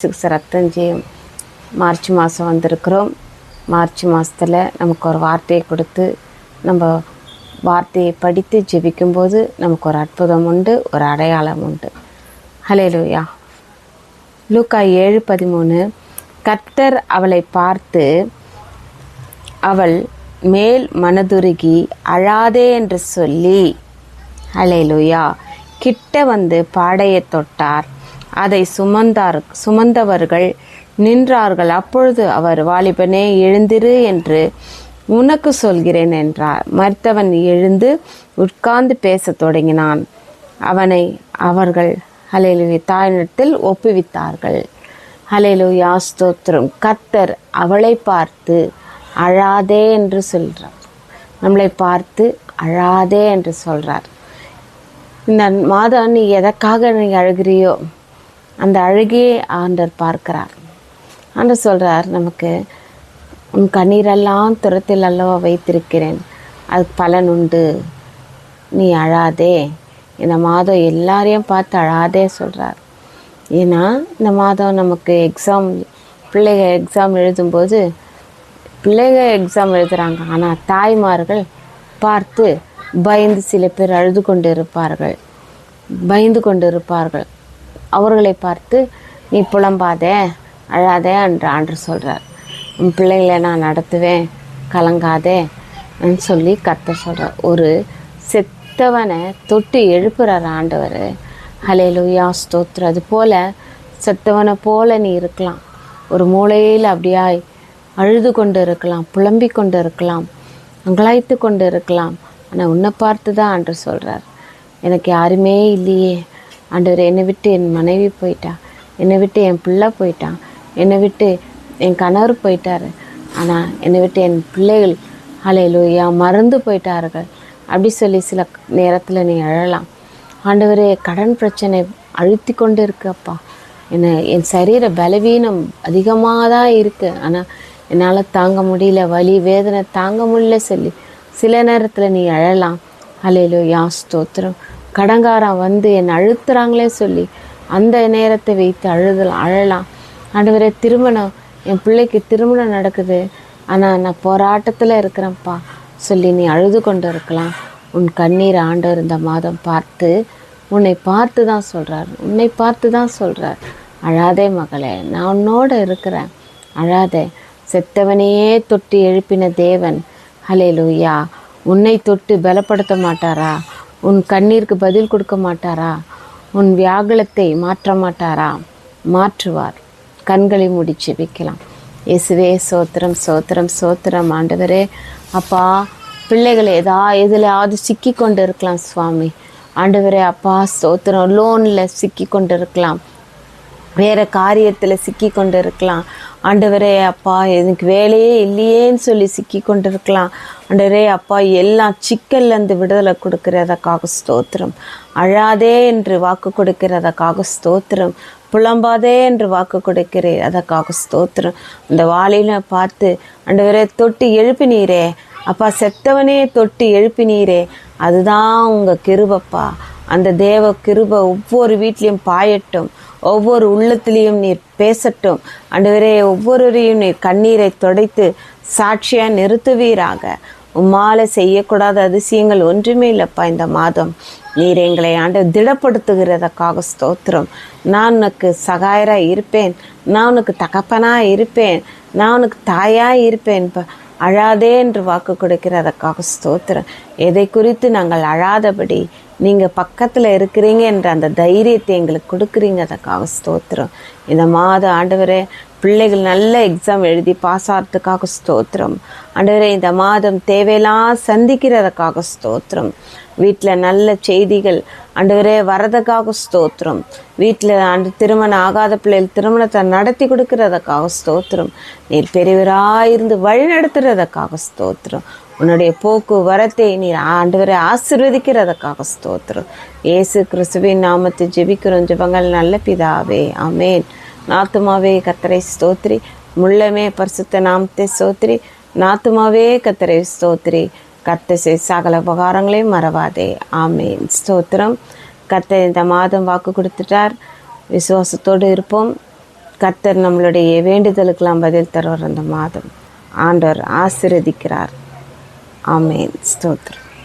ரத்தம் செய்யும். மார்ச் மாதம் வந்திருக்கிறோம். மார்ச் மாதத்தில் நமக்கு ஒரு வார்த்தையை கொடுத்து நம்ம வார்த்தையை படித்து ஜெபிக்கும்போது நமக்கு ஒரு அற்புதம் உண்டு, ஒரு அடையாளம் உண்டு. ஹல்லேலூயா. லூக்கா 7:13 கர்த்தர் அவளை பார்த்து அவள் மேல் மனதுருகி அழாதே என்று சொல்லி, ஹல்லேலூயா, கிட்ட வந்து பாடையை தொட்டார். அதை சுமந்தவர்கள் நின்றார்கள். அப்பொழுது அவர், வாலிபனே எழுந்திரு என்று உனக்கு சொல்கிறேன் என்றார். மரித்தவன் எழுந்து உட்கார்ந்து பேசத் தொடங்கினான். அவனை அவர்கள் ஹல்லேலூயா தாயினிடத்தில் ஒப்புவித்தார்கள். ஹல்லேலூயா, ஸ்தோத்திரம். கர்த்தர் அவளை பார்த்து அழாதே என்று சொல்கிறார். நம்மளை பார்த்து அழாதே என்று சொல்கிறார். இந்த மாதம் நீ எதற்காக நீ அழுகிறியோ அந்த அழுகையை ஆண்டவர் பார்க்கிறார். ஆண்டவர் சொல்கிறார், நமக்கு உன் கண்ணீரெல்லாம் துரத்தில் அல்லவா வைத்திருக்கிறேன், அதுக்கு பலன் உண்டு, நீ அழாதே. இந்த மாதம் எல்லாரையும் பார்த்து அழாதே சொல்கிறார். ஏன்னா இந்த மாதம் நமக்கு பிள்ளைகள் எக்ஸாம் எழுதும்போது பிள்ளைகள் எக்ஸாம் எழுதுகிறாங்க. ஆனால் தாய்மார்கள் பார்த்து பயந்து சில பேர் அழுது கொண்டு இருப்பார்கள், பயந்து கொண்டு இருப்பார்கள். அவர்களை பார்த்து நீ புலம்பாதே, அழாதே என்று ஆண்டவர் சொல்கிறார். உன் பிள்ளைகளை நான் நடத்துவேன், கலங்காதே சொல்லி கர்த்தர் சொல்கிறார். ஒரு செத்தவனை தொட்டு எழுப்புறார் ஆண்டவர். ஹல்லேலூயா, ஸ்தோத்திரம். அது போல் செத்தவனை போல நீ இருக்கலாம். ஒரு மூலையில் அப்படியாய் அழுது கொண்டு இருக்கலாம், புலம்பிக் கொண்டு இருக்கலாம், அங்கலாய்த்து கொண்டு இருக்கலாம். ஆனால் உன்னை பார்த்து தான் ஆண்டவர் சொல்கிறார், எனக்கு யாருமே இல்லையே ஆண்டவர், என்னை விட்டு என் மனைவி போயிட்டா, என்னை விட்டு என் பிள்ளை போயிட்டான், என்னை விட்டு என் கணவர் போயிட்டார், ஆனால் என்னை விட்டு என் பிள்ளைகள் ஹல்லேலூயா மறந்து போயிட்டார்கள் அப்படி சொல்லி சில நேரத்தில் நீ அழலாம். ஆண்டவரே, கடன் பிரச்சனை அழுத்தி கொண்டு இருக்குப்பா, என் சரீர பலவீனம் அதிகமாக தான் இருக்குது, ஆனால் என்னால் தாங்க முடியல, வலி வேதனை தாங்க முடியல சொல்லி சில நேரத்தில் நீ அழலாம். ஹல்லேலூயா, ஸ்தோத்திரம். கடங்காரன் வந்து என்னை அழுத்துறாங்களே சொல்லி அந்த நேரத்தை வைத்து அழலாம். ஆண்டவரே, திருமணம், என் பிள்ளைக்கு திருமணம் நடக்குது, ஆனால் நான் போராட்டத்தில் இருக்கிறேன்ப்பா சொல்லி நீ அழுது கொண்டு இருக்கலாம். உன் கண்ணீர் ஆண்டவர் இந்த மாதம் பார்த்து உன்னை பார்த்து தான் சொல்கிறார், உன்னை பார்த்து தான் சொல்கிறார். அழாதே மகளே, நான் உன்னோடு இருக்கிறேன், அழாதே. செத்தவனையே தொட்டு எழுப்பின தேவன் ஹல்லேலூயா உன்னை தொட்டு பலப்படுத்த மாட்டாரா? உன் கண்ணீருக்கு பதில் கொடுக்க மாட்டாரா? உன் வியாகுலத்தை மாற்ற மாட்டாரா? மாற்றுவார். கண்களை மூடி ஜெபிக்கலாம். இயேசுவே, சோத்திரம் சோத்திரம் சோத்திரம். ஆண்டவரே, அப்பா, பிள்ளைகளை எதிலாவது சிக்கி கொண்டு இருக்கலாம் சுவாமி. ஆண்டவரே அப்பா, சோத்திரம். லோனில் சிக்கி கொண்டு இருக்கலாம், வேறு காரியத்தில் சிக்கி கொண்டு இருக்கலாம். ஆண்டவரே அப்பா, எனக்கு வேலையே இல்லையேன்னு சொல்லி சிக்கி கொண்டு இருக்கலாம். ஆண்டவரே அப்பா, எல்லாம் சிக்கல்லேருந்து விடுதலை கொடுக்கிறதுக்காக ஸ்தோத்திரம். அழாதே என்று வாக்கு கொடுக்கிறதுக்காக ஸ்தோத்திரம். புலம்பாதே என்று வாக்கு கொடுக்கிறேன், அதற்காக ஸ்தோத்திரம். அந்த வாளில பார்த்து ஆண்டவரே தொட்டு எழுப்பினீரே அப்பா, செத்தவனே தொட்டு எழுப்பினீரே, அதுதான் உங்கள் கிருபப்பா. அந்த தேவ கிருபை ஒவ்வொரு வீட்லேயும் பாயட்டும், ஒவ்வொரு உள்ளத்திலையும் நீர் பேசட்டும். ஆண்டவரே, ஒவ்வொருவரையும் நீர் கண்ணீரை துடைத்து சாட்சியாக நிறுத்துவீராக. உம்மால செய்யக்கூடாத அதிசயங்கள் ஒன்றுமே இல்லைப்பா. இந்த மாதம் நீர் எங்களை ஆண்டவர் திடப்படுத்துகிறதுக்காக ஸ்தோத்திரம். நான் உனக்கு சகாயராக இருப்பேன், நான் உனக்கு தகப்பனாக இருப்பேன், நான் உனக்கு தாயாக இருப்பேன். அழாதே என்று வாக்கு கொடுக்கிறதுக்காக ஸ்தோத்திரம். எதை குறித்து நாங்கள் அழாதபடி நீங்கள் பக்கத்தில் இருக்கிறீங்க என்ற அந்த தைரியத்தை எங்களுக்கு கொடுக்குறீங்க, அதுக்காக ஸ்தோத்திரம். இந்த மாதம் ஆண்டவரே, பிள்ளைகள் நல்ல எக்ஸாம் எழுதி பாஸ் ஆகிறதுக்காக ஸ்தோத்திரம். ஆண்டவரே, இந்த மாதம் தேவையெல்லாம் சந்திக்கிறதுக்காக ஸ்தோத்திரம். வீட்டில் நல்ல செய்திகள் ஆண்டவரே வரதுக்காக ஸ்தோத்திரம். வீட்டில் திருமணம் ஆகாத பிள்ளைகள் திருமணத்தை நடத்தி கொடுக்கறதுக்காக ஸ்தோத்திரம். நீர் பெரியவராயிருந்து வழி நடத்துறதுக்காக ஸ்தோத்திரம். உன்னுடைய போக்குவரத்தை நீர் ஆண்டவரை ஆசீர்வதிக்கிறதுக்காக ஸ்தோத்திரம். இயேசு கிறிஸ்துவின் நாமத்தை ஜெபிக்கிறோம் ஜெபங்கள் நல்ல பிதாவே, ஆமேன். நாத்துமாவே கர்த்தரை ஸ்தோத்திரி, முள்ளமே பரிசுத்த நாமத்தை ஸ்தோத்திரி. நாத்துமாவே கர்த்தரை ஸ்தோத்திரி, கர்த்தர் செய்த சகல உபகாரங்களையும் மறவாதே, ஆமேன். ஸ்தோத்திரம். கர்த்தர் இந்த மாதம் வாக்கு கொடுத்துட்டார். விசுவாசத்தோடு இருப்போம். கர்த்தர் நம்மளுடைய வேண்டுதலுக்கெல்லாம் பதில் தருவார். அந்த மாதம் ஆண்டவர் ஆசீர்வதிக்கிறார். ஆமென். ஸ்தோத்திரம்.